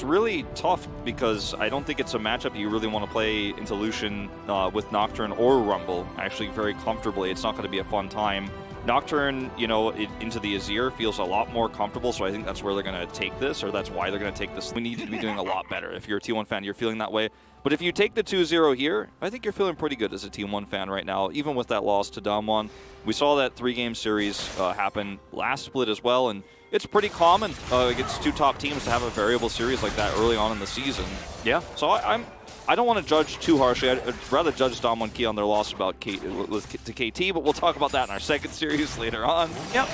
it's really tough because I don't think it's a matchup you really want to play into Lucian with Nocturne or Rumble actually very comfortably. It's not going to be a fun time. Nocturne, you know, into the Azir feels a lot more comfortable, so I think that's where they're going to take this, or that's why they're going to take this. We need to be doing a lot better. If you're a T1 fan, you're feeling that way. But if you take the 2-0 here, I think you're feeling pretty good as a T1 fan right now, even with that loss to TWon. We saw that 3-game series happen last split as well, and it's pretty common against two top teams to have a variable series like that early on in the season. Yeah. So I don't want to judge too harshly. I'd rather judge TWon Key on their loss to KT, but we'll talk about that in our second series later on. Yep.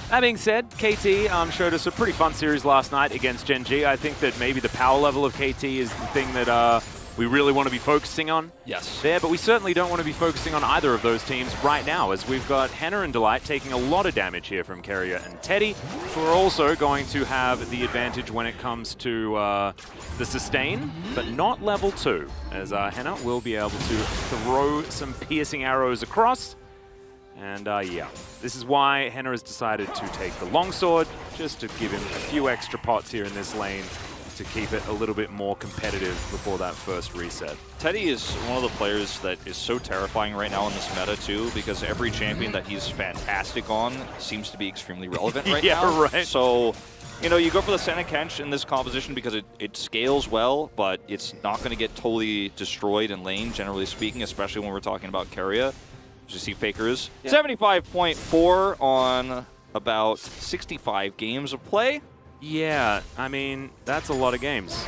That being said, KT showed us a pretty fun series last night against Gen G. I think that maybe the power level of KT is the thing that we really want to be focusing on. Yes. There, but we certainly don't want to be focusing on either of those teams right now, as we've got Henna and Delight taking a lot of damage here from Keria and Teddy, who are also going to have the advantage when it comes to the sustain, but not level 2, as Henna will be able to throw some piercing arrows across. And yeah, this is why Henna has decided to take the longsword, just to give him a few extra pots here in this lane, to keep it a little bit more competitive before that first reset. Teddy is one of the players that is so terrifying right now in this meta too, because every champion that he's fantastic on seems to be extremely relevant right yeah, now. Right. So, you know, you go for the Senna Kench in this composition because it scales well, but it's not going to get totally destroyed in lane, generally speaking, especially when we're talking about Keria. As you see, Fakers. Yeah. 75.4 on about 65 games of play. Yeah, I mean, that's a lot of games.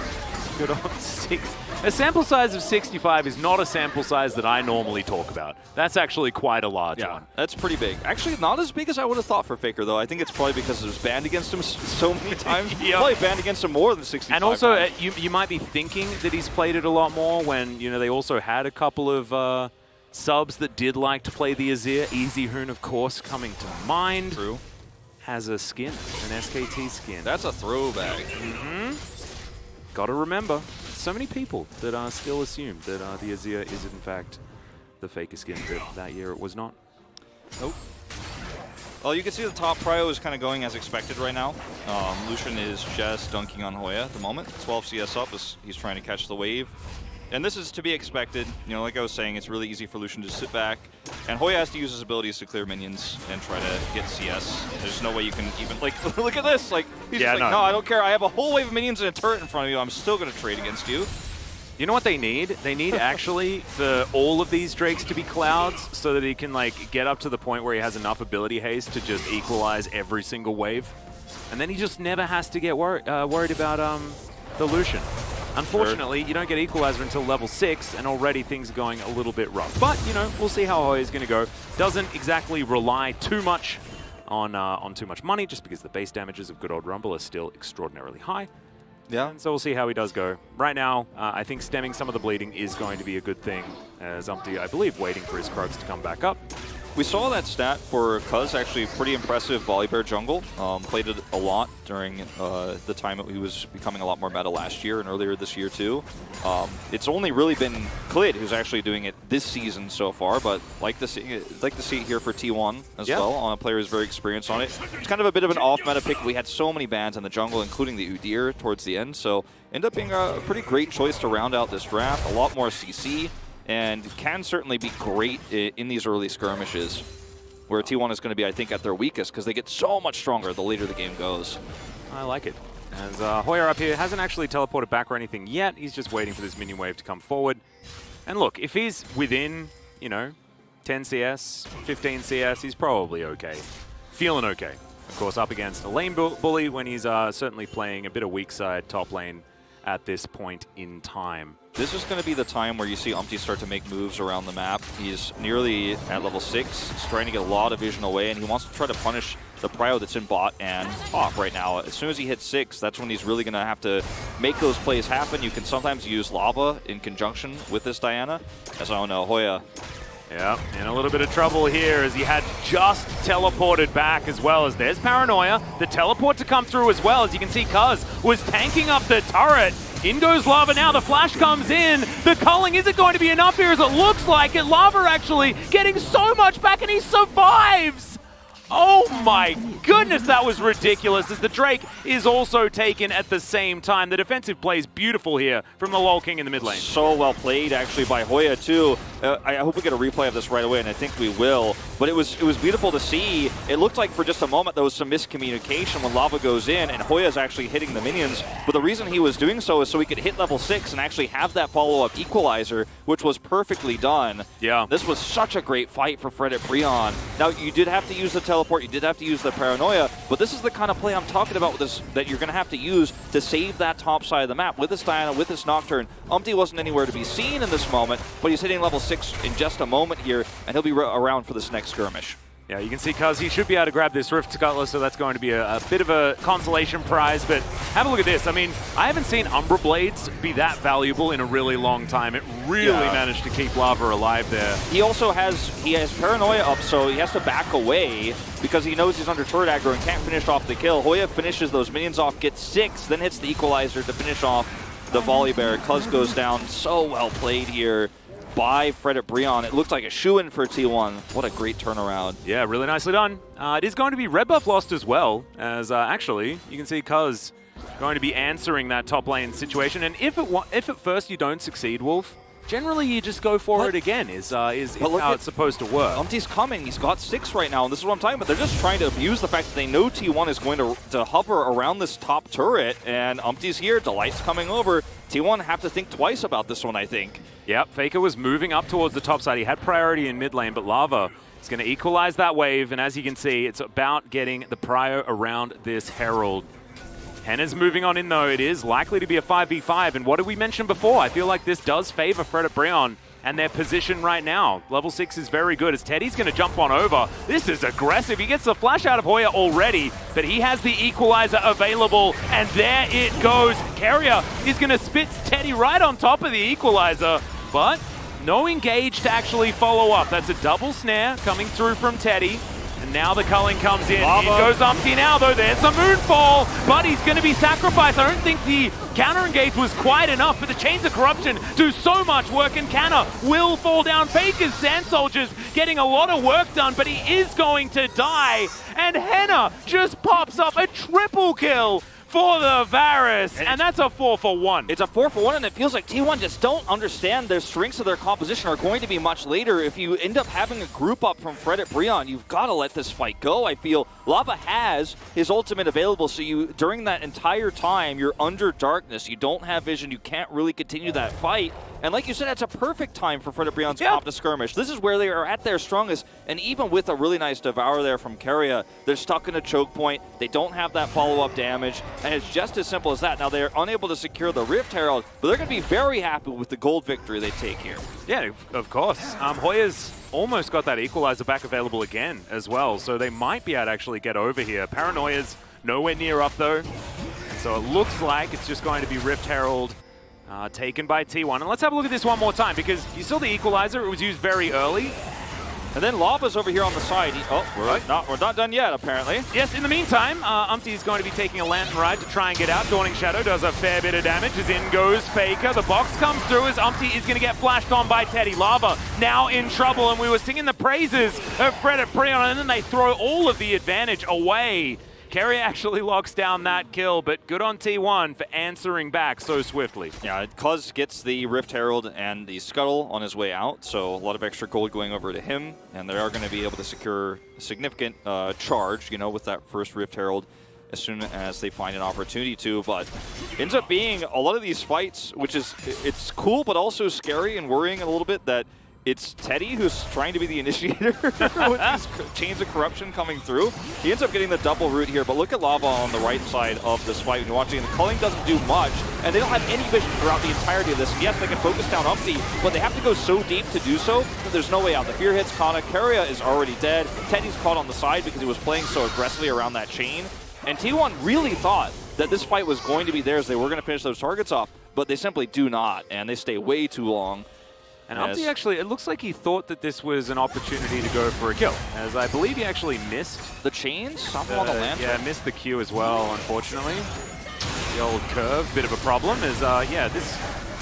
Good on 6. A sample size of 65 is not a sample size that I normally talk about. That's actually quite a large one. That's pretty big. Actually, not as big as I would have thought for Faker, though. I think it's probably because it was banned against him so many times. Yep. Probably banned against him more than 65 And also, times. you might be thinking that he's played it a lot more when, you know, they also had a couple of subs that did like to play the Azir. Easy Hoon, of course, coming to mind. True. Has a skin, an SKT skin. That's a throwback. Gotta remember, so many people that still assume that the Azir is in fact the Faker skin, but that year it was not. Nope. Well, you can see the top prio is kind of going as expected right now. Lucian is just dunking on Hoya at the moment. 12 CS up as he's trying to catch the wave. And this is to be expected. You know, like I was saying, it's really easy for Lucian to sit back. And Hoya has to use his abilities to clear minions and try to get CS. There's no way you can even, like, look at this. Like, he's just like, no, I don't care. I have a whole wave of minions and a turret in front of you. I'm still going to trade against you. You know what they need? They need actually for all of these Drakes to be clouds so that he can, like, get up to the point where he has enough ability haste to just equalize every single wave. And then he just never has to get worried about the Lucian. Unfortunately, you don't get Equalizer until level 6, and already things are going a little bit rough. But, you know, we'll see how Hoya's going to go. Doesn't exactly rely too much on too much money, just because the base damages of good old Rumble are still extraordinarily high. Yeah. And so we'll see how he does go. Right now, I think stemming some of the bleeding is going to be a good thing, as Umpty, I believe, waiting for his Krugs to come back up. We saw that stat for Cuz, actually pretty impressive Volibear jungle. Played it a lot during the time that he was becoming a lot more meta last year and earlier this year too. It's only really been Clid who's actually doing it this season so far, but like to see it here for T1 as well, on a player who's very experienced on it. It's kind of a bit of an off-meta pick. We had so many bans in the jungle, including the Udyr towards the end, so ended up being a pretty great choice to round out this draft. A lot more CC. And can certainly be great in these early skirmishes, where T1 is going to be, I think, at their weakest, because they get so much stronger the later the game goes. I like it. As Hoya up here hasn't actually teleported back or anything yet. He's just waiting for this minion wave to come forward. And look, if he's within, you know, 10 CS, 15 CS, he's probably okay. Feeling okay. Of course, up against a lane bully when he's certainly playing a bit of weak side top lane at this point in time. This is going to be the time where you see Umpty start to make moves around the map. He's nearly at level 6. He's trying to get a lot of vision away, and he wants to try to punish the prio that's in bot and top right now. As soon as he hits 6, that's when he's really going to have to make those plays happen. You can sometimes use lava in conjunction with this Diana. As I don't know, Hoya. Yeah, in a little bit of trouble here as he had just teleported back, as well as there's Paranoia. The teleport to come through as well. As you can see, Cuz was tanking up the turret. In goes Lava now, the flash comes in. The culling isn't going to be enough here as it looks like it. Lava actually getting so much back and he survives. Oh my goodness, that was ridiculous, as the Drake is also taken at the same time. The defensive play is beautiful here from the LoL King in the mid lane. So well played, actually, by Hoya, too. I hope we get a replay of this right away, and I think we will. But it was beautiful to see. It looked like for just a moment there was some miscommunication when Lava goes in, and Hoya's actually hitting the minions. But the reason he was doing so is so he could hit level 6 and actually have that follow-up equalizer, which was perfectly done. Yeah. This was such a great fight for Fred at Breon. Now, you did have to use the teleport, you did have to use the paranoia, but this is the kind of play I'm talking about with this, that you're going to have to use to save that top side of the map. With this Diana, with this Nocturne, Umpty wasn't anywhere to be seen in this moment, but he's hitting level 6 in just a moment here, and he'll be around for this next skirmish. Yeah, you can see Cuz, he should be able to grab this Rift Cutlass, so that's going to be a bit of a consolation prize. But have a look at this. I mean, I haven't seen Umbra Blades be that valuable in a really long time. It really managed to keep Lava alive there. He also has Paranoia up, so he has to back away because he knows he's under turret aggro and can't finish off the kill. Hoya finishes those minions off, gets 6, then hits the equalizer to finish off the volley bear. Cuz goes down. So well played here by Fred at Breon. It looked like a shoo-in for T1. What a great turnaround. Yeah, really nicely done. It is going to be red buff lost as well, as actually you can see Cuz going to be answering that top lane situation. And if at first you don't succeed, Wolf, generally you just go for it again, is how it's supposed to work. Umpty's coming. He's got 6 right now, and this is what I'm talking about. They're just trying to abuse the fact that they know T1 is going to hover around this top turret, and Umpty's here. Delight's coming over. T1 have to think twice about this one, I think. Yep, Faker was moving up towards the top side. He had priority in mid lane, but Lava is going to equalize that wave, and as you can see, it's about getting the prio around this Herald. Henna's moving on in, though. It is likely to be a 5v5, and what did we mention before? I feel like this does favor Fred at Breon and their position right now. Level 6 is very good, as Teddy's going to jump on over. This is aggressive. He gets the flash out of Hoya already, but he has the equalizer available, and there it goes. Carrier is going to spit Teddy right on top of the equalizer, but no engage to actually follow up. That's a double snare coming through from Teddy. And now the culling comes in. Lava. In goes Umpty now, though. There's the Moonfall, but he's going to be sacrificed. I don't think the counter-engage was quite enough, but the Chains of Corruption do so much work, and Canna will fall down. Faker's Sand Soldiers getting a lot of work done, but he is going to die. And Henna just pops up a triple kill for the Varus, and that's a 4-for-1. It's a 4-for-1, and it feels like T1 just don't understand their strengths of their composition are going to be much later. If you end up having a group up from Fred at Breon, you've got to let this fight go, I feel. Lava has his ultimate available, so you during that entire time, you're under darkness. You don't have vision. You can't really continue that fight. And like you said, it's a perfect time for Fred at Breon's comp to skirmish. This is where they are at their strongest, and even with a really nice Devour there from Keria, they're stuck in a choke point. They don't have that follow-up damage, and it's just as simple as that. Now, they're unable to secure the Rift Herald, but they're going to be very happy with the gold victory they take here. Yeah, of course. Hoya's almost got that equalizer back available again as well, so they might be able to actually get over here. Paranoia's nowhere near up, though, and so it looks like it's just going to be Rift Herald taken by T1. And let's have a look at this one more time, because you saw the equalizer. It was used very early. And then Lava's over here on the side. We're not done yet, apparently. Yes, in the meantime, Umpty is going to be taking a Lantern Ride to try and get out. Dawning Shadow does a fair bit of damage as in goes Faker. The box comes through as Umpty is going to get flashed on by Teddy. Lava now in trouble, and we were singing the praises of Fred at Breon, and then they throw all of the advantage away. Kerry actually locks down that kill, but good on T1 for answering back so swiftly. Yeah, Cuz gets the Rift Herald and the Scuttle on his way out, so a lot of extra gold going over to him, and they are going to be able to secure a significant charge, you know, with that first Rift Herald as soon as they find an opportunity to. But ends up being a lot of these fights, which is, it's cool, but also scary and worrying a little bit that it's Teddy who's trying to be the initiator with these chains of corruption coming through. He ends up getting the double root here, but look at Lava on the right side of this fight when you're watching. The culling doesn't do much, and they don't have any vision throughout the entirety of this. Yes, they can focus down Umpty, but they have to go so deep to do so that there's no way out. The fear hits Kana. Keria is already dead. Teddy's caught on the side because he was playing so aggressively around that chain. And T1 really thought that this fight was going to be theirs. They were going to finish those targets off, but they simply do not, and they stay way too long. And Umpty actually, it looks like he thought that this was an opportunity to go for a kill, as I believe he actually missed the chains, something on the lantern. Yeah, missed the Q as well, unfortunately. The old curve, bit of a problem is, yeah, this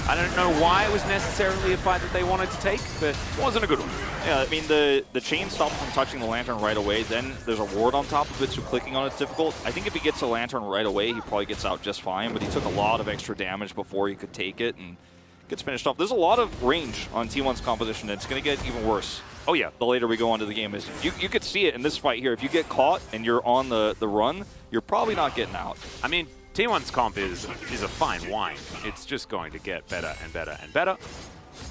I don't know why it was necessarily a fight that they wanted to take, but it wasn't a good one. Yeah, I mean, the chain stops from touching the lantern right away. Then there's a ward on top of it, so clicking on it's difficult. I think if he gets the lantern right away, he probably gets out just fine, but he took a lot of extra damage before he could take it and gets finished off. There's a lot of range on T1's composition, and it's going to get even worse. Oh, yeah. The later we go into the game. You could see it in this fight here. If you get caught and you're on the run, you're probably not getting out. I mean, T1's comp is a fine wine. It's just going to get better and better and better.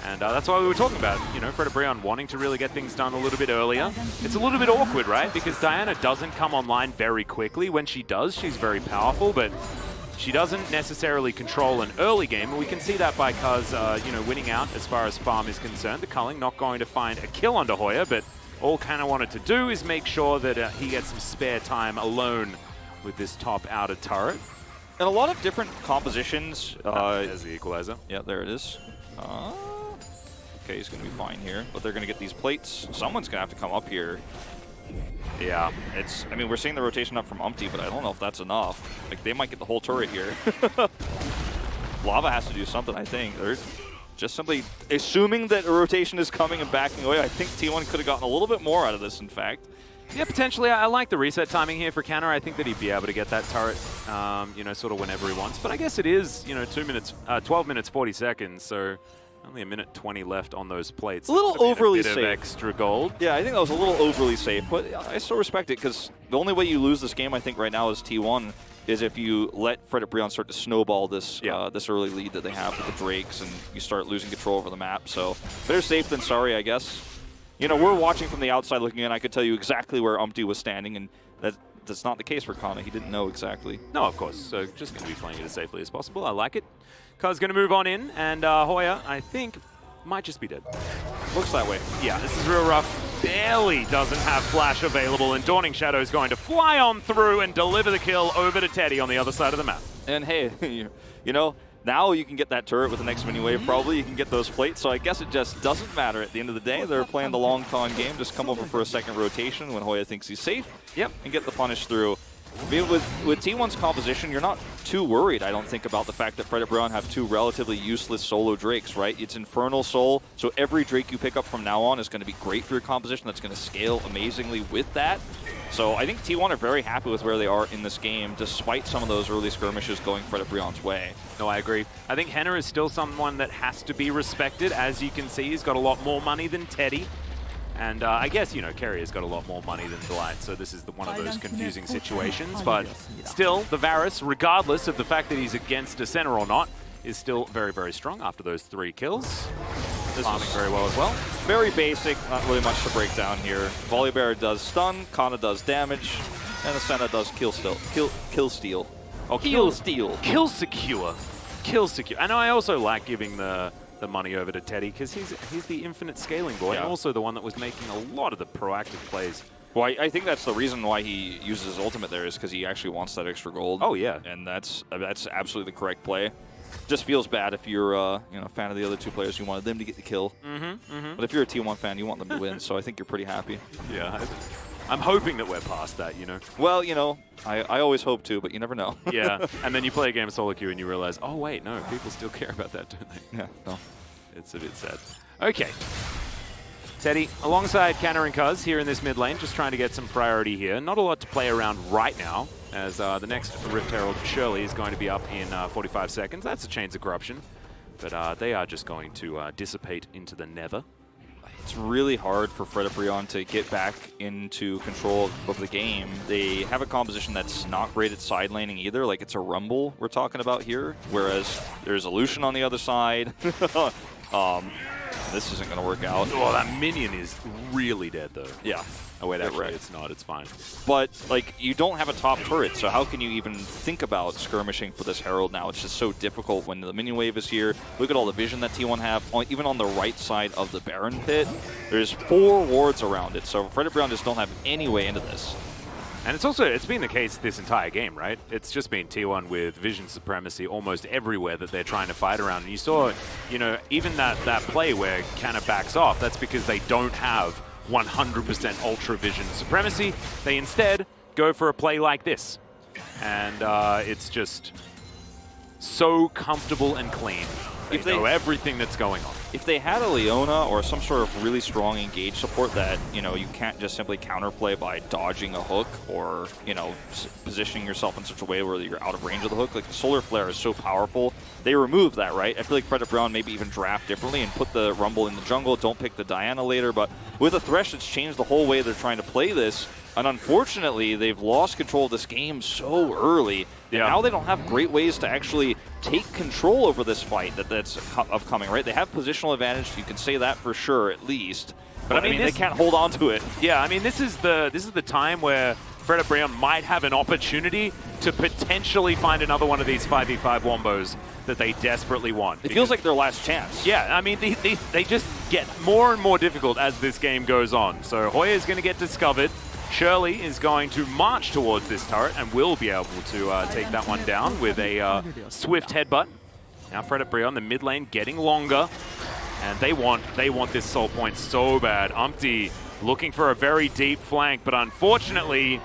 And that's why we were talking about, you know, Fredabreon wanting to really get things done a little bit earlier. It's a little bit awkward, right? Because Diana doesn't come online very quickly. When she does, she's very powerful, but she doesn't necessarily control an early game. And we can see that by Kuz, you know, winning out as far as farm is concerned. The Culling not going to find a kill under Hoya, but all Kana wanted to do is make sure that he gets some spare time alone with this top outer turret. And a lot of different compositions. There's the equalizer. Yeah, there it is. Okay, he's going to be fine here, but they're going to get these plates. Someone's going to have to come up here. Yeah. I mean, we're seeing the rotation up from Umpty, but I don't know if that's enough. Like, they might get the whole turret here. Lava has to do something, I think. They're just simply assuming that a rotation is coming and backing away. I think T1 could have gotten a little bit more out of this, in fact. Yeah, potentially. I like the reset timing here for Kanna. I think that he'd be able to get that turret, you know, sort of whenever he wants. But I guess it is, you know, 12 minutes, 40 seconds, so only a minute 20 left on those plates. A little overly safe. Extra gold. Yeah, I think that was a little overly safe, but I still respect it because the only way you lose this game, I think, right now is T1 is if you let Fredabreon start to snowball this this early lead that they have with the Drakes and you start losing control over the map. So better safe than sorry, I guess. You know, we're watching from the outside looking in. I could tell you exactly where Umpty was standing, and that's not the case for Kana. He didn't know exactly. No, of course. So just going to be playing it as safely as possible. I like it. Kuz going to move on in, and Hoya, I think, might just be dead. Looks that way. Yeah, this is real rough. Barely doesn't have Flash available, and Dawning Shadow is going to fly on through and deliver the kill over to Teddy on the other side of the map. And hey, you know, now you can get that turret with the next mini wave. Probably you can get those plates. So I guess it just doesn't matter at the end of the day. They're playing the long con game. Just come over for a second rotation when Hoya thinks he's safe. Yep. And get the punish through. I mean, with T1's composition, you're not too worried, I don't think, about the fact that Fredabreon have two relatively useless solo Drakes, right? It's Infernal Soul, so every Drake you pick up from now on is going to be great for your composition. That's going to scale amazingly with that. So I think T1 are very happy with where they are in this game, despite some of those early skirmishes going Fredabreon's way. No, I agree. I think Henna is still someone that has to be respected. As you can see, he's got a lot more money than Teddy. And I guess, you know, Carrier's got a lot more money than Delight, so this is one of those confusing situations. But still, the Varus, regardless of the fact that he's against a center or not, is still very, very strong after those 3 kills. Farming very well as well. Very basic, not really much to break down here. Volibear does stun, Kana does damage, and the Senna does kill steal. Oh, kill steal. Kill secure. Kill secure. And I also like giving the money over to Teddy because he's the infinite scaling boy and also the one that was making a lot of the proactive plays. Well, I think that's the reason why he uses his ultimate there is because he actually wants that extra gold. Oh, yeah. And that's absolutely the correct play. Just feels bad if you're you know, a fan of the other 2 players. You wanted them to get the kill. But if you're a T1 fan, you want them to win, so I think you're pretty happy. Yeah. I'm hoping that we're past that, you know. Well, you know, I always hope to, but you never know. Yeah, and then you play a game of solo queue and you realize, oh wait, no, people still care about that, don't they? Yeah, no. It's a bit sad. Okay. Teddy, alongside Kanna and Kuz here in this mid lane, just trying to get some priority here. Not a lot to play around right now, as the next Rift Herald Shirley is going to be up in 45 seconds. That's a Chains of Corruption, but they are just going to dissipate into the nether. It's really hard for Fredabreon to get back into control of the game. They have a composition that's not great at side laning either. Like, it's a Rumble we're talking about here, whereas there's Illusion on the other side. This isn't going to work out. Oh, that minion is really dead, though. Yeah. Oh, wait, actually, it's not. It's fine. But, like, you don't have a top turret, so how can you even think about skirmishing for this Herald now? It's just so difficult when the minion wave is here. Look at all the vision that T1 have. Even on the right side of the Baron pit, there's 4 wards around it, so Fredabreon just don't have any way into this. And it's been the case this entire game, right? It's just been T1 with vision supremacy almost everywhere that they're trying to fight around. And you saw, you know, even that play where Kanna backs off, that's because they don't have 100% ultra vision supremacy. They instead go for a play like this. And it's just so comfortable and clean. They know everything that's going on. If they had a Leona or some sort of really strong engage support that, you know, you can't just simply counterplay by dodging a hook or, you know, positioning yourself in such a way where you're out of range of the hook, like the Solar Flare is so powerful. They removed that, right? I feel like Frederick Brown maybe even draft differently and put the Rumble in the jungle, don't pick the Diana later, but with a Thresh, it's changed the whole way they're trying to play this. And unfortunately, they've lost control of this game so early. And now they don't have great ways to actually take control over this fight that's upcoming, right? They have positional advantage. You can say that for sure, at least. But I mean they can't hold on to it. Yeah, I mean, this is the time where Frederick Brown might have an opportunity to potentially find another one of these 5v5 wombos that they desperately want. It feels like their last chance. Yeah, I mean, they just get more and more difficult as this game goes on. So Hoya is going to get discovered. Shirley is going to march towards this turret and will be able to take that one down with a swift headbutt. Now Frederick Brown, the mid lane, getting longer. And they want this soul point so bad. Umpty looking for a very deep flank, but unfortunately,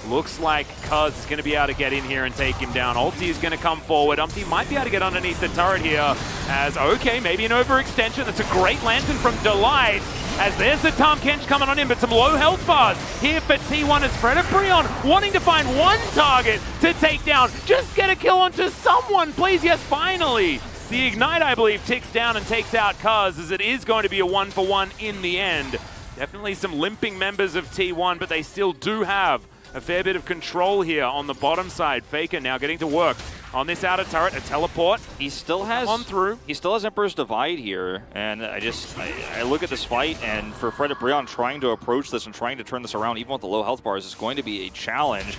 looks like Cuz is going to be able to get in here and take him down. Ulti is going to come forward. Umpty might be able to get underneath the turret here as, okay, maybe an overextension. That's a great lantern from Delight. As there's the Tahm Kench coming on in, but some low health bars here for T1 as Frederick Brown wanting to find one target to take down. Just get a kill onto someone, please. Yes, finally. The Ignite, I believe, ticks down and takes out Cuz, as it is going to be a 1-for-1 in the end. Definitely some limping members of T1, but they still do have a fair bit of control here on the bottom side. Faker now getting to work on this outer turret, a teleport. He still has on through. He still has Emperor's Divide here, and I look at this fight, and for Frederick Brown trying to approach this and trying to turn this around, even with the low health bars, is going to be a challenge.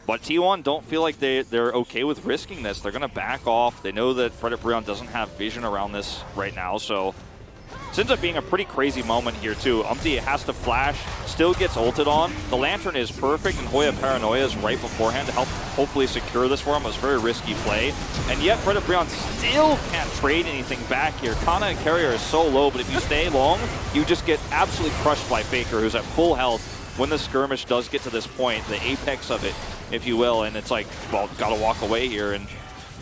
But T1 don't feel like they're okay with risking this. They're going to back off. They know that Frederick Brown doesn't have vision around this right now, so it ends up being a pretty crazy moment here, too. Umpty has to flash, still gets ulted on. The Lantern is perfect, and Hoya Paranoia is right beforehand to help hopefully secure this for him. It was a very risky play. And yet, Frederick Brown still can't trade anything back here. Kana and Carrier is so low, but if you stay long, you just get absolutely crushed by Faker, who's at full health when the skirmish does get to this point, the apex of it, if you will. And it's like, well, gotta walk away here. And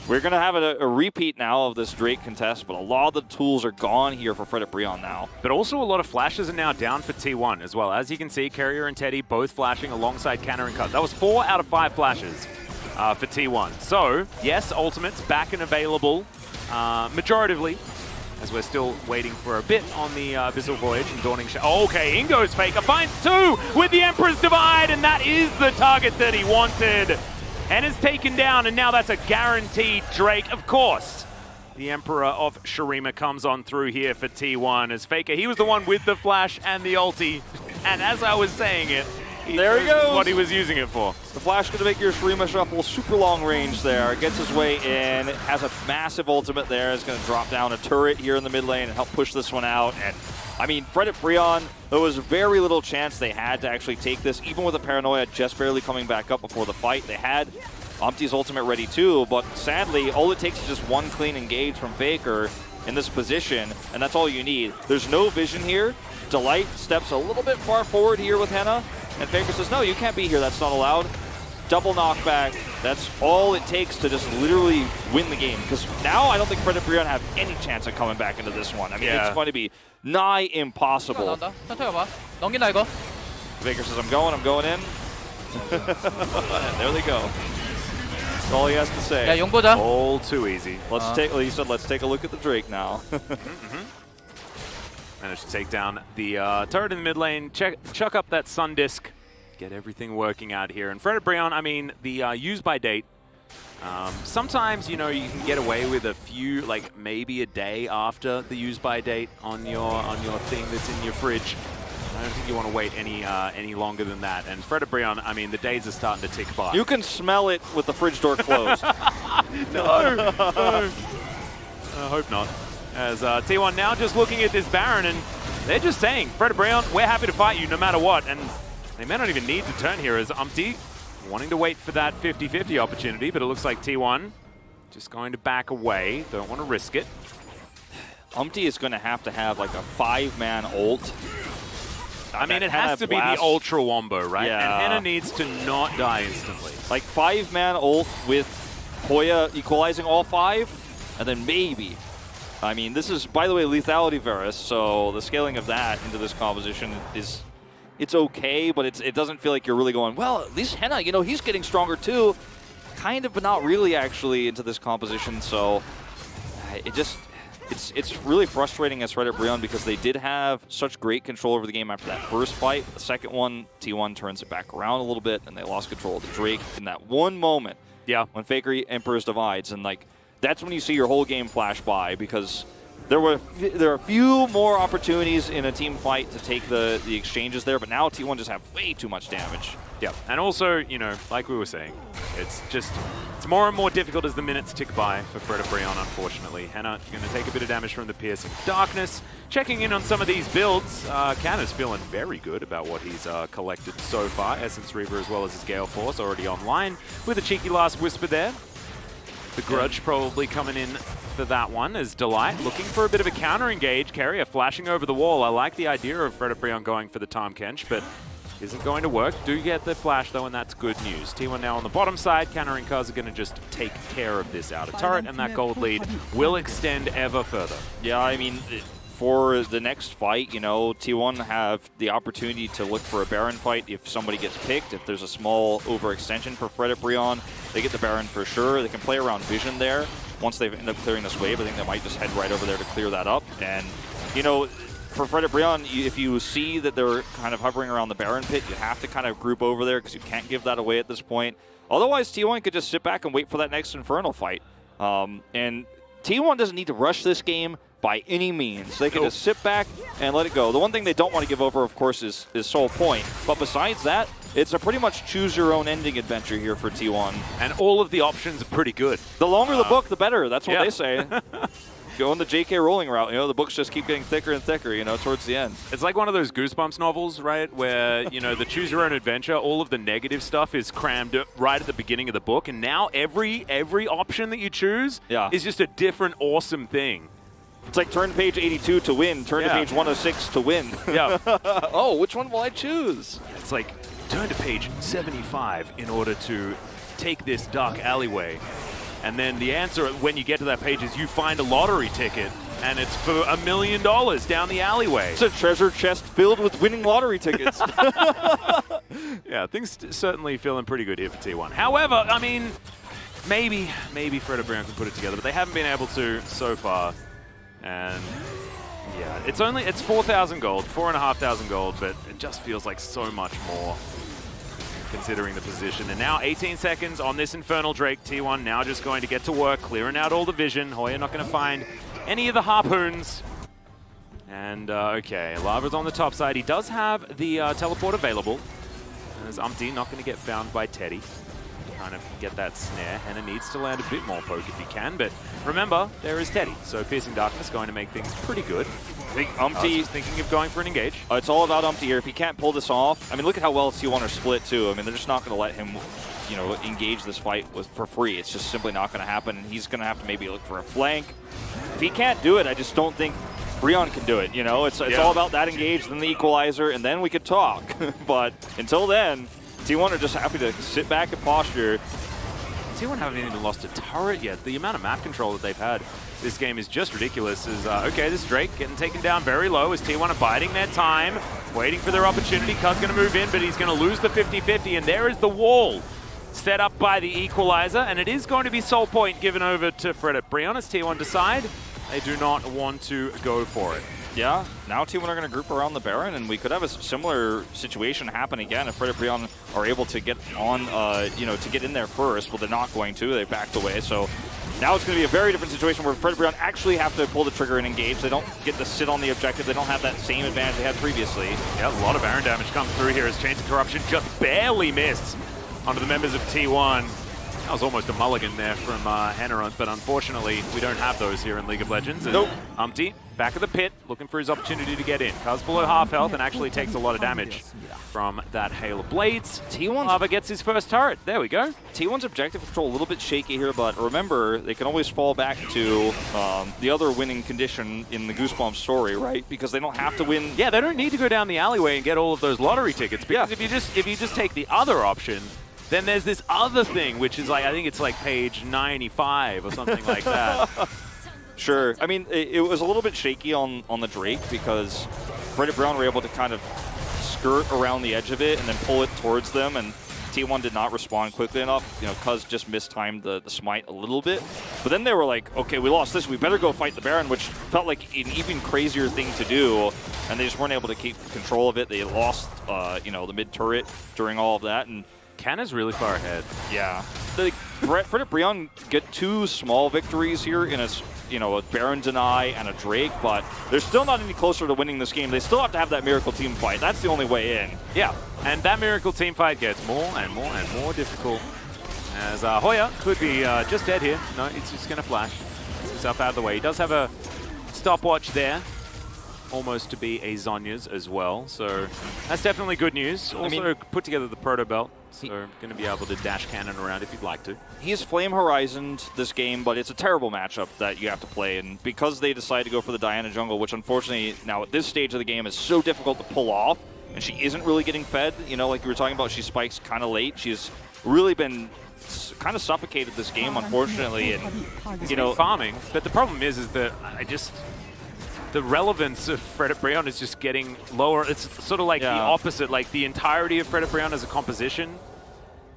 we're going to have a repeat now of this Drake contest, but a lot of the tools are gone here for Frederick Brown now. But also a lot of flashes are now down for T1 as well. As you can see, Carrier and Teddy both flashing alongside Canner and Cuz. That was 4 out of 5 flashes for T1. So, yes, ultimates back and available majoritively, as we're still waiting for a bit on the Abyssal Voyage and Dawning Shadow. Okay, in goes Faker, finds 2 with the Emperor's Divide, and that is the target that he wanted. And is taken down, and now that's a guaranteed Drake. Of course, the Emperor of Shurima comes on through here for T1 as Faker. He was the one with the flash and the ulti, and as I was saying it, there he goes. What he was using it for. The flash going to make your Shurima shuffle super long range there. Gets his way in, has a massive ultimate there. Is going to drop down a turret here in the mid lane and help push this one out. And I mean, Frederick Brown, there was very little chance they had to actually take this, even with the Paranoia just barely coming back up before the fight. They had Umpty's ultimate ready too, but sadly, all it takes is just one clean engage from Faker in this position, and that's all you need. There's no vision here. Delight steps a little bit far forward here with Henna, and Faker says, no, you can't be here, that's not allowed. Double knockback, that's all it takes to just literally win the game, because now I don't think Frederick Brown have any chance of coming back into this one. I mean, it's going to be nigh impossible. Faker says, I'm going in. And there they go. That's all he has to say. All too easy. He said, let's take a look at the Drake now. Managed to take down the turret in the mid lane, chuck up that Sun Disc, get everything working out here. And Frederick Brown, I mean, the use by date, sometimes, you know, you can get away with a few, like maybe a day after the use by date on your thing that's in your fridge. I don't think you want to wait any longer than that. And Frederick Brown, I mean, the days are starting to tick by. You can smell it with the fridge door closed. No. I hope not. As T1 now just looking at this Baron, and they're just saying, Frederick Brown, we're happy to fight you no matter what. And they may not even need to turn here as Umpty wanting to wait for that 50-50 opportunity, but it looks like T1 just going to back away. Don't want to risk it. Umpty is going to have like a 5-man ult. I mean, it has to be the Ultra Wombo, right? Yeah. And Henna needs to not die instantly. Like 5-man ult with Hoya equalizing all 5, and then maybe I mean, this is, by the way, lethality Varus, so the scaling of that into this composition is, it's okay, but it doesn't feel like you're really going, well, at least Henna, you know, he's getting stronger too. Kind of, but not really actually into this composition, so it just, it's really frustrating as Reddit Brion because they did have such great control over the game after that first fight. The second one, T1 turns it back around a little bit, and they lost control of the Drake in that one moment. Yeah. When Faker Emperor's Divides, and like that's when you see your whole game flash by because there are a few more opportunities in a team fight to take the exchanges there, but now T1 just have way too much damage. Yeah, and also, you know, like we were saying, it's more and more difficult as the minutes tick by for Fred Brion, unfortunately. Henna going to take a bit of damage from the Piercing Darkness. Checking in on some of these builds, Canna's feeling very good about what he's collected so far. Essence Reaver as well as his Gale Force already online with a cheeky last Whisper there. The Grudge probably coming in for that one as Delight looking for a bit of a counter engage. Carrier flashing over the wall. I like the idea of Fred Brion going for the Tahm Kench, but isn't going to work. Do get the flash though, and that's good news. T1 now on the bottom side. Canna and Kaz are going to just take care of this outer turret, and that gold lead will extend ever further. Yeah, I mean, for the next fight, you know, T1 have the opportunity to look for a Baron fight if somebody gets picked. If there's a small overextension for Fred Brion, they get the Baron for sure. They can play around Vision there. Once they end up clearing this wave, I think they might just head right over there to clear that up. And, you know, for Fred Brion, if you see that they're kind of hovering around the Baron pit, you have to kind of group over there because you can't give that away at this point. Otherwise, T1 could just sit back and wait for that next Infernal fight. And T1 doesn't need to rush this game by any means. They can just sit back and let it go. The one thing they don't want to give over, of course, is Soul Point. But besides that, it's a pretty much choose-your-own-ending adventure here for T1. And all of the options are pretty good. The longer the book, the better. That's what they say. Going the JK rolling route, you know, the books just keep getting thicker and thicker, you know, towards the end. It's like one of those Goosebumps novels, right, where, you know, the choose your own adventure, all of the negative stuff is crammed right at the beginning of the book, and now every option that you choose is just a different awesome thing. It's like turn to page 82 to win, turn to page 106 to win. Yeah. Oh, which one will I choose? It's like turn to page 75 in order to take this dark alleyway. And then the answer when you get to that page is you find a lottery ticket, and it's for $1 million down the alleyway. It's a treasure chest filled with winning lottery tickets. Yeah, things certainly feeling pretty good here for T1. However, I mean, maybe Fred Brion can put it together, but they haven't been able to so far. And yeah, it's 4,000 gold, 4,500 gold, but it just feels like so much more considering the position. And now 18 seconds on this Infernal Drake. T1 now just going to get to work, clearing out all the vision. Hoya not going to find any of the harpoons. And okay, Lava's on the top side. He does have the teleport available. As Umpty not going to get found by Teddy. Kind of get that snare. Henna needs to land a bit more poke if he can, but remember, there is Teddy. So Piercing Darkness going to make things pretty good. I think Umpty thinking of going for an engage. It's all about Umpty here. If he can't pull this off, I mean, look at how well T1 are split too. I mean, they're just not going to let him, you know, engage this fight for free. It's just simply not going to happen, and he's going to have to maybe look for a flank. If he can't do it, I just don't think Brion can do it. You know, it's all about that engage, then the equalizer, and then we could talk. But until then, T1 are just happy to sit back and posture. T1 haven't even lost a turret yet. The amount of map control that they've had this game is just ridiculous. Okay, this Drake getting taken down very low as T1 are biding their time, waiting for their opportunity. Cuz going to move in, but he's going to lose the 50-50, and there is the wall set up by the equalizer, and it is going to be Soul Point given over to Fred Brion as T1 decide they do not want to go for it. Yeah, now T1 are going to group around the Baron, and we could have a similar situation happen again if Fred Brion are able to get on, you know, to get in there first. Well, they're not going to. They backed away, so now it's going to be a very different situation where Fred Brion actually have to pull the trigger and engage. They don't get to sit on the objective. They don't have that same advantage they had previously. Yeah, a lot of Baron damage comes through here as Chains of Corruption just barely missed onto the members of T1. That was almost a mulligan there from Henna, but unfortunately, we don't have those here in League of Legends. And Umpty, back of the pit, looking for his opportunity to get in. Cuz below half health and actually takes a lot of damage from that Hail of Blades. Lava gets his first turret. There we go. T1's objective control a little bit shaky here, but remember, they can always fall back to the other winning condition in the Goosebumps story, right? Because they don't have to win. Yeah, they don't need to go down the alleyway and get all of those lottery tickets, because if you just take the other option, then there's this other thing, which is like, I think it's like page 95 or something like that. Sure. I mean, it was a little bit shaky on the Drake because Fred and Brown were able to kind of skirt around the edge of it and then pull it towards them, and T1 did not respond quickly enough. You know, Cuz just mistimed the smite a little bit. But then they were like, okay, we lost this. We better go fight the Baron, which felt like an even crazier thing to do. And they just weren't able to keep control of it. They lost, you know, the mid turret during all of that. And Canna's really far ahead. yeah. Fred and Brion get 2 small victories here in a Baron deny and a Drake, but they're still not any closer to winning this game. They still have to have that Miracle team fight. That's the only way in. Yeah, and that Miracle team fight gets more and more and more difficult. As Hoya could be just dead here. No, it's just going to flash himself out of the way. He does have a stopwatch there, almost to be a Zhonya's as well. So that's definitely good news. Also, I mean, put together the Proto Belt. So going to be able to dash cannon around if you'd like to. He's Flame Horizoned this game, but it's a terrible matchup that you have to play. And because they decided to go for the Diana jungle, which unfortunately now at this stage of the game is so difficult to pull off, and she isn't really getting fed. You know, like you were talking about, she spikes kind of late. She's really been kind of suffocated this game, unfortunately. And, you know, farming. But the problem is that the relevance of Fred Brion is just getting lower. It's sort of like the opposite. Like the entirety of Fred Brion as a composition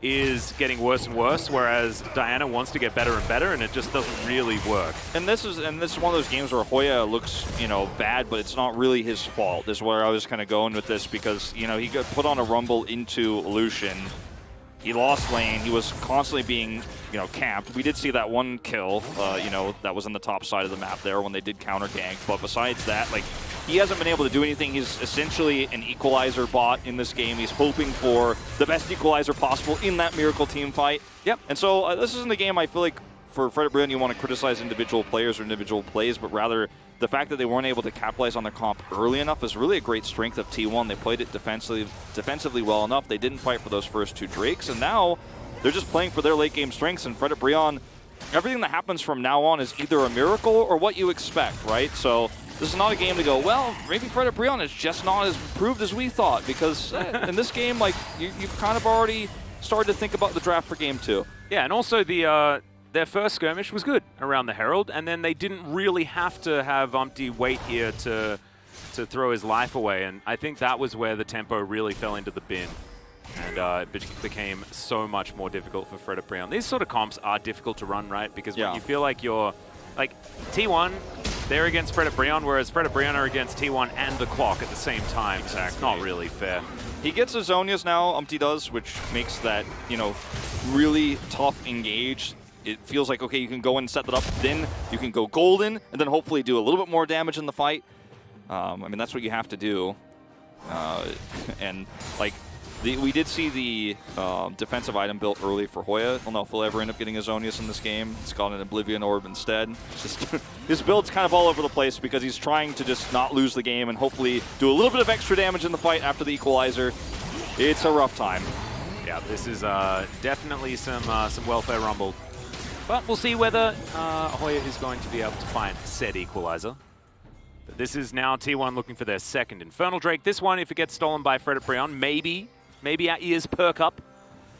is getting worse and worse, whereas Diana wants to get better and better, and it just doesn't really work. And this is one of those games where Hoya looks, you know, bad, but it's not really his fault. Is where I was kind of going with this, because, you know, he got put on a rumble into Lucian. He lost lane. He was constantly being, you know, camped. We did see that one kill, you know, that was on the top side of the map there when they did counter gank. But besides that, like, he hasn't been able to do anything. He's essentially an equalizer bot in this game. He's hoping for the best equalizer possible in that Miracle team fight. Yep. And so this isn't a game I feel like for Fred Brion you want to criticize individual players or individual plays, but rather the fact that they weren't able to capitalize on their comp early enough is really a great strength of T1. They played it defensively well enough. They didn't fight for those first 2 Drakes, and now they're just playing for their late game strengths. And Fred Brion, everything that happens from now on is either a miracle or what you expect, right? So this is not a game to go, well, maybe Fred Brion is just not as improved as we thought, because in this game, like, you've kind of already started to think about the draft for game 2. Yeah, and also their first skirmish was good around the Herald, and then they didn't really have to have Umpty wait here to throw his life away, and I think that was where the tempo really fell into the bin, and it became so much more difficult for Fred Brion. These sort of comps are difficult to run, right? Because when you feel like you're, like, T1, they're against Fred Brion, whereas Fred Brion are against T1 and the clock at the same time. Exactly. It's not really fair. He gets his Zhonya's now, Umpty does, which makes that, you know, really tough engage. It feels like, okay, you can go and set that up, then you can go golden, and then hopefully do a little bit more damage in the fight. I mean, that's what you have to do. And, like, we did see the defensive item built early for Hoya. I don't know if he'll ever end up getting his Zhonya's in this game. It's got an Oblivion Orb instead. It's just his build's kind of all over the place because he's trying to just not lose the game and hopefully do a little bit of extra damage in the fight after the equalizer. It's a rough time. Yeah, this is definitely some welfare rumble. But we'll see whether Hoya is going to be able to find said equalizer. But this is now T1 looking for their second Infernal Drake. This one, if it gets stolen by Fred Brion, maybe our ears perk up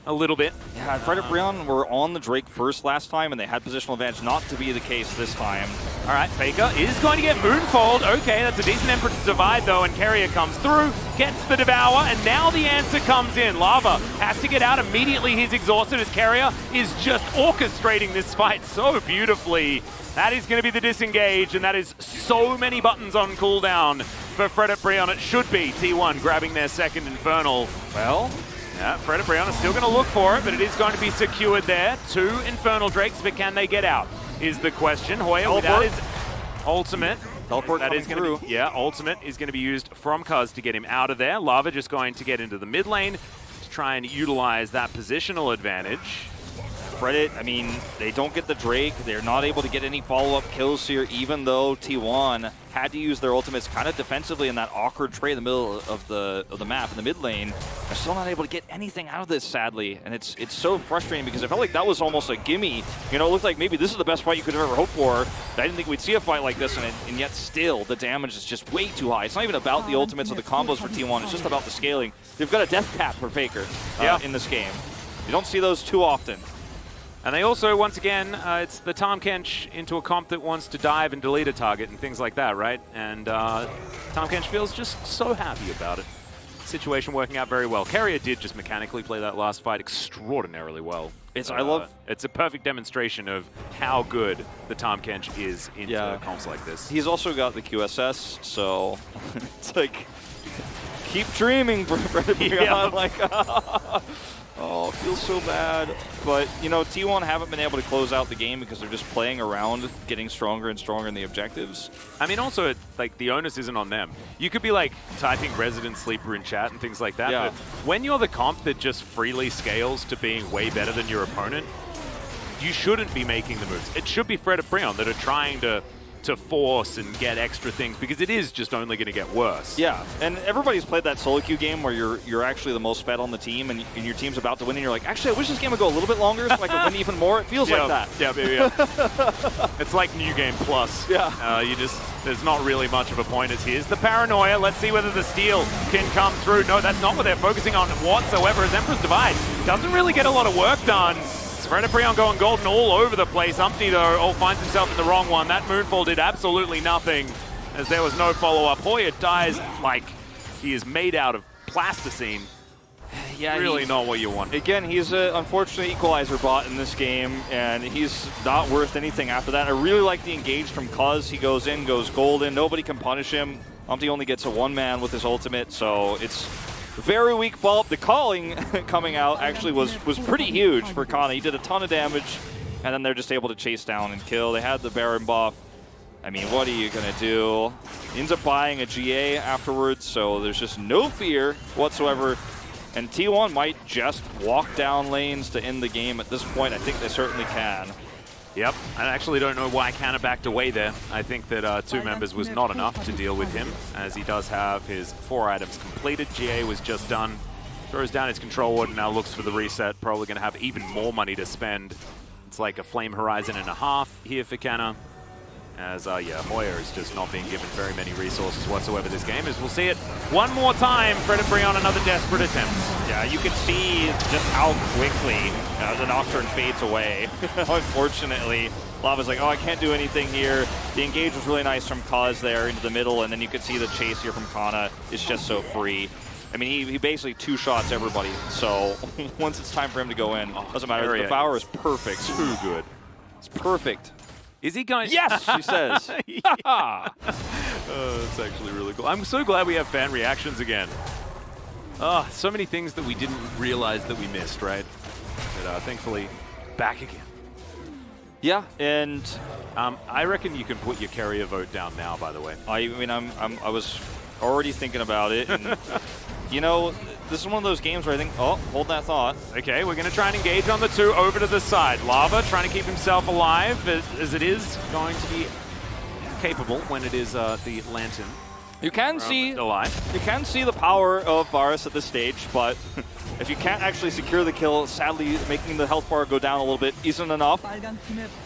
a little bit. Yeah, Fred Brion were on the Drake first last time, and they had positional advantage. Not to be the case this time. All right, Faker is going to get Moonfold. Okay, that's a decent Emperor's Divide, though, and Carrier comes through, gets the Devour, and now the answer comes in. Lava has to get out immediately. He's exhausted as Carrier is just orchestrating this fight so beautifully. That is going to be the disengage, and that is so many buttons on cooldown for Fred Brion. It should be T1 grabbing their second Infernal. Well, yeah, Fred Brion is still going to look for it, but it is going to be secured there. 2 Infernal Drakes, but can they get out? Is the question. Hoya without his ultimate. Teleport that is going to be, ultimate is going to be used from Cuz to get him out of there. Lava just going to get into the mid lane to try and utilize that positional advantage. Fred, I mean, they don't get the Drake. They're not able to get any follow-up kills here, even though T1 had to use their ultimates kind of defensively in that awkward trade in the middle of the map in the mid lane. They're still not able to get anything out of this, sadly, and it's so frustrating because I felt like that was almost a gimme. You know, it looked like maybe this is the best fight you could have ever hoped for. I didn't think we'd see a fight like this, and yet still the damage is just way too high. It's not even about the ultimates or the combos for T1. It's just about the scaling. They've got a death cap for Faker in this game. You don't see those too often. And they also, once again, it's the Tahm Kench into a comp that wants to dive and delete a target and things like that, right? And Tahm Kench feels just so happy about it. Situation working out very well. Carrier did just mechanically play that last fight extraordinarily well. It's a perfect demonstration of how good the Tahm Kench is into comps like this. He's also got the QSS, so it's like keep dreaming, Yeah. like oh, it feels so bad. But you know, T1 haven't been able to close out the game because they're just playing around, getting stronger and stronger in the objectives. I mean, also, like, the onus isn't on them. You could be, like, typing Resident Sleeper in chat and things like that, Yeah. but when you're the comp that just freely scales to being way better than your opponent, you shouldn't be making the moves. It should be Fred and Prion that are trying to force and get extra things, because it is just only going to get worse. Yeah, and everybody's played that solo queue game where you're actually the most fed on the team, and your team's about to win, and you're like, actually, I wish this game would go a little bit longer so I could win even more. It feels like that. Yeah. It's like New Game Plus. Yeah. There's not really much of a point as here's the paranoia. Let's see whether the steal can come through. No, that's not what they're focusing on whatsoever, as Emperor's Divide doesn't really get a lot of work done. Preon going golden all over the place. Umpty, though, finds himself in the wrong one. That Moonfall did absolutely nothing, as there was no follow-up. Hoya dies like he is made out of plasticine. Yeah, really not what you want. Again, he's an unfortunate equalizer bot in this game, and he's not worth anything after that. I really like the engage from Cuz. He goes in, goes golden. Nobody can punish him. Umpty only gets a one-man with his ultimate, so it's very weak fault. The calling coming out actually was pretty huge for Kana. He did a ton of damage, and then they're just able to chase down and kill. They had the Baron buff. I mean, what are you going to do? He ends up buying a GA afterwards, so there's just no fear whatsoever. And T1 might just walk down lanes to end the game at this point. I think they certainly can. Yep, I actually don't know why Kana backed away there. I think that 2 members was not enough to deal with him, as he does have his 4 items completed. GA was just done. Throws down his control ward and now looks for the reset. Probably going to have even more money to spend. It's like a Flame Horizon and a half here for Kana. As, Hoya is just not being given very many resources whatsoever this game, as we'll see it one more time. Fred and Brion, another desperate attempt. Yeah, you can see just how quickly the Nocturne fades away. Unfortunately, Lava's like, oh, I can't do anything here. The engage was really nice from Cuz there into the middle, and then you could see the chase here from Kana is just so free. I mean, he basically 2-shots everybody, so once it's time for him to go in, doesn't matter. The Devour is perfect. Too good. It's perfect. Is he going? Yes, she says. That's actually really cool. I'm so glad we have fan reactions again. So many things that we didn't realize that we missed, right? But thankfully, back again. Yeah, and I reckon you can put your carrier vote down now, by the way. I mean, I was already thinking about it, and you know, this is one of those games where I think, oh, hold that thought. Okay, we're going to try and engage on the 2 over to the side. Lava trying to keep himself alive, as it is going to be capable when it is the Lantern. You can see the power of Varus at this stage, but if you can't actually secure the kill, sadly making the health bar go down a little bit isn't enough.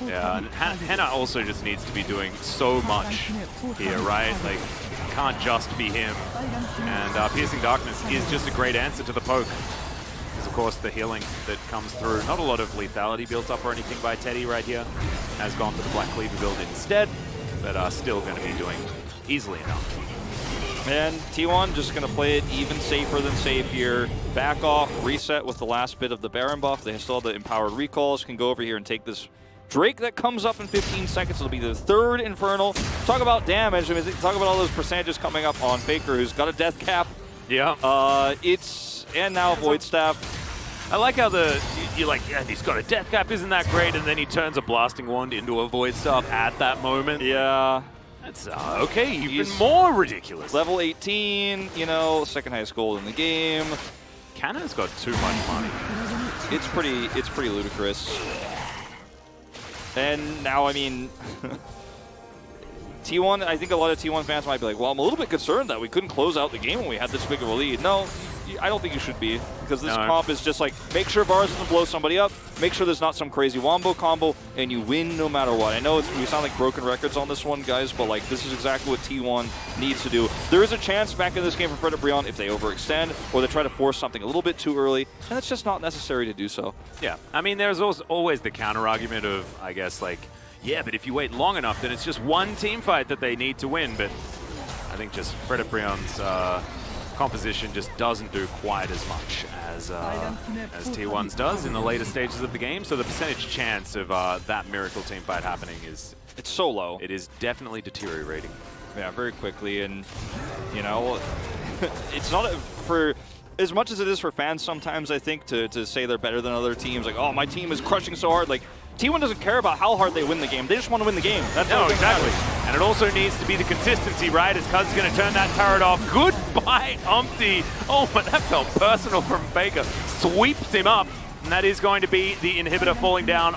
Yeah, and Henna also just needs to be doing so much here, right? Like, can't just be him. And Piercing Darkness is just a great answer to the poke. There's, of course, the healing that comes through. Not a lot of lethality built up or anything by Teddy right here. Has gone for the Black Cleaver build instead, but still going to be doing easily enough. And T1 just going to play it even safer than safe here. Back off, reset with the last bit of the Baron buff. They still have the Empowered Recalls. Can go over here and take this Drake that comes up in 15 seconds. It'll be the 3rd Infernal. Talk about damage. I mean, talk about all those percentages coming up on Faker, who's got a death cap. Yeah. And now Void Staff. I like how you're like, yeah, he's got a death cap, isn't that great? And then he turns a Blasting Wand into a Void Staff at that moment. Yeah. That's okay, even more ridiculous. Level 18, you know, 2nd highest gold in the game. Cana's got too much money. It's pretty ludicrous. And now, I mean, T1, I think a lot of T1 fans might be like, well, I'm a little bit concerned that we couldn't close out the game when we had this big of a lead. No, I don't think you should be. because this comp is just like, make sure Bars doesn't blow somebody up, make sure there's not some crazy wombo combo, and you win no matter what. I know we sound like broken records on this one, guys, but like this is exactly what T1 needs to do. There is a chance back in this game for Fred and Brion if they overextend or they try to force something a little bit too early, and it's just not necessary to do so. Yeah, I mean, there's also always the counter argument of, I guess, like, yeah, but if you wait long enough, then it's just one team fight that they need to win. But I think just Fred and Brion's composition just doesn't do quite as much as T1's does in the later stages of the game. So the percentage chance of that miracle team fight happening is... It's so low. It is definitely deteriorating. Yeah, very quickly. And, you know, it's not for... As much as it is for fans sometimes, I think, to say they're better than other teams, like, oh, my team is crushing so hard. Like, T1 doesn't care about how hard they win the game. They just want to win the game. That's no, exactly. And it also needs to be the consistency, right? As Cuz is going to turn that turret off. Goodbye, Umpty. Oh, but that felt personal from Faker. Sweeps him up. And that is going to be the inhibitor falling down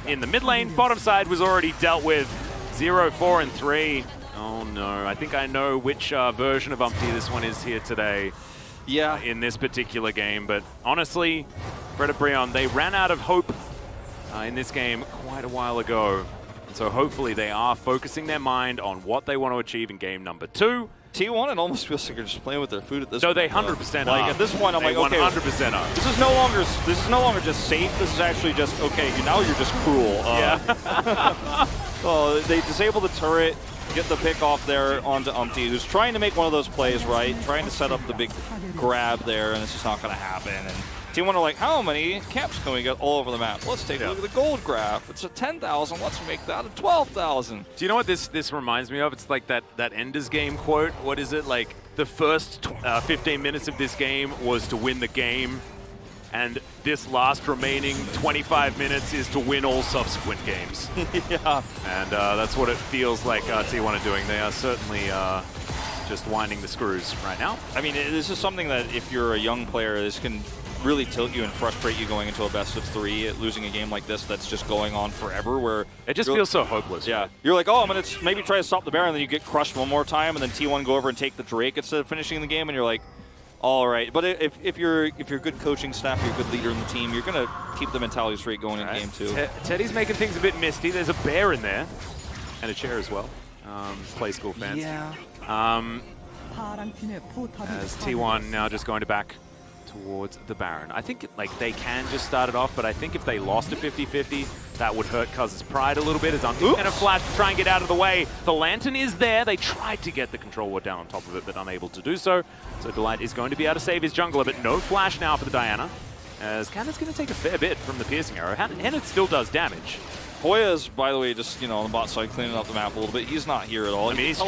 in the mid lane. Bottom side was already dealt with. 0, 4, and 3. Oh, no. I think I know which version of Umpty this one is here today. Yeah. In this particular game. But honestly, Fred and Brion, they ran out of hope in this game quite a while ago. And so hopefully they are focusing their mind on what they want to achieve in game number 2. T1, it almost feels like they're just playing with their food at this point. No, they 100% are. Like, at this point, I'm they like, okay. 100% are. This is no longer just safe. This is actually just, okay, now you're just cruel. Yeah. Well, they disable the turret, get the pick off there onto Umpty, who's trying to make one of those plays, right? Trying to set up the big grab there, and it's just not going to happen. And T1 are like, how many camps can we get all over the map? Let's take a look at the gold graph. It's a 10,000. Let's make that a 12,000. Do you know what this reminds me of? It's like that Ender's Game quote. What is it? Like, the first 15 minutes of this game was to win the game, and this last remaining 25 minutes is to win all subsequent games. Yeah. And that's what it feels like T1 are doing. They are certainly just winding the screws right now. I mean, this is something that if you're a young player, this can really tilt you and frustrate you going into a best of 3, losing a game like this that's just going on forever, where it just feels so hopeless. Yeah, right? You're like, oh, I'm gonna maybe try to stop the Baron, and then you get crushed one more time, and then T1 go over and take the Drake instead of finishing the game, and you're like, all right. But if you're good coaching staff, you're a good leader in the team, you're gonna keep the mentality straight going in game 2. Teddy's making things a bit misty. There's a bear in there, and a chair as well. Play school fans. Yeah. As T1 now just going to back towards the Baron. I think they can just start it off, but I think if they lost a 50-50, that would hurt Cuz's pride a little bit. As Umpty's going to flash to try and get out of the way. The Lantern is there. They tried to get the control ward down on top of it, but unable to do so. So Delight is going to be able to save his jungler, but no flash now for the Diana. As Cannon's going to take a fair bit from the piercing arrow. Hennet still does damage. Hoya's, by the way, just, on the bot side cleaning up the map a little bit. He's not here at all. I mean, he's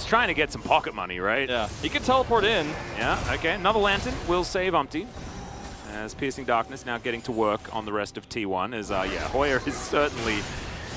trying to get some pocket money, right? Yeah. He can teleport in. Yeah, okay. Another Lantern will save Umpty. As Piercing Darkness now getting to work on the rest of T1. As, yeah, Hoya is certainly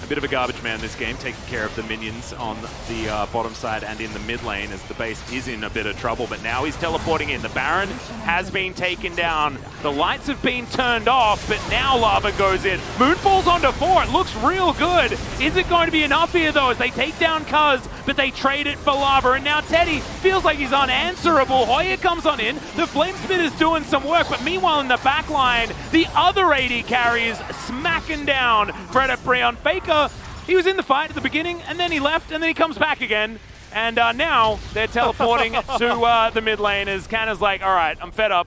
a bit of a garbage man this game, taking care of the minions on the bottom side and in the mid lane as the base is in a bit of trouble. But now he's teleporting in. The Baron has been taken down. The lights have been turned off, but now Lava goes in. Moon falls onto 4. It looks real good. Is it going to be enough here, though, as they take down Cuz, but they trade it for Lava. And now Teddy feels like he's unanswerable. Hoya comes on in. The Flamesmith is doing some work, but meanwhile in the back line, the other AD carry is smacking down Fred and Brion. Faker, he was in the fight at the beginning, and then he left, and then he comes back again. And now they're teleporting to the mid lane as Canna's like, all right, I'm fed up.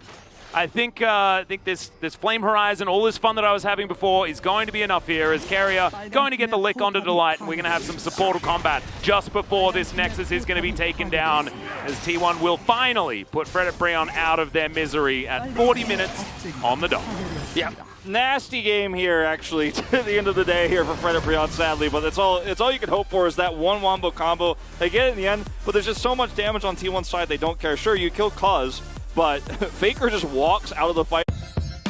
I think this Flame Horizon, all this fun that I was having before, is going to be enough here as Carrier going to get the lick onto Delight, and we're going to have some supportal combat just before this Nexus is going to be taken down as T1 will finally put Fred and Brion out of their misery at 40 minutes on the dot. Yeah. Nasty game here, actually, to the end of the day here for Fred and Brion, sadly. But it's all you can hope for is that one wombo combo. They get it in the end, but there's just so much damage on T1's side they don't care. Sure, you kill Cuz, but Faker just walks out of the fight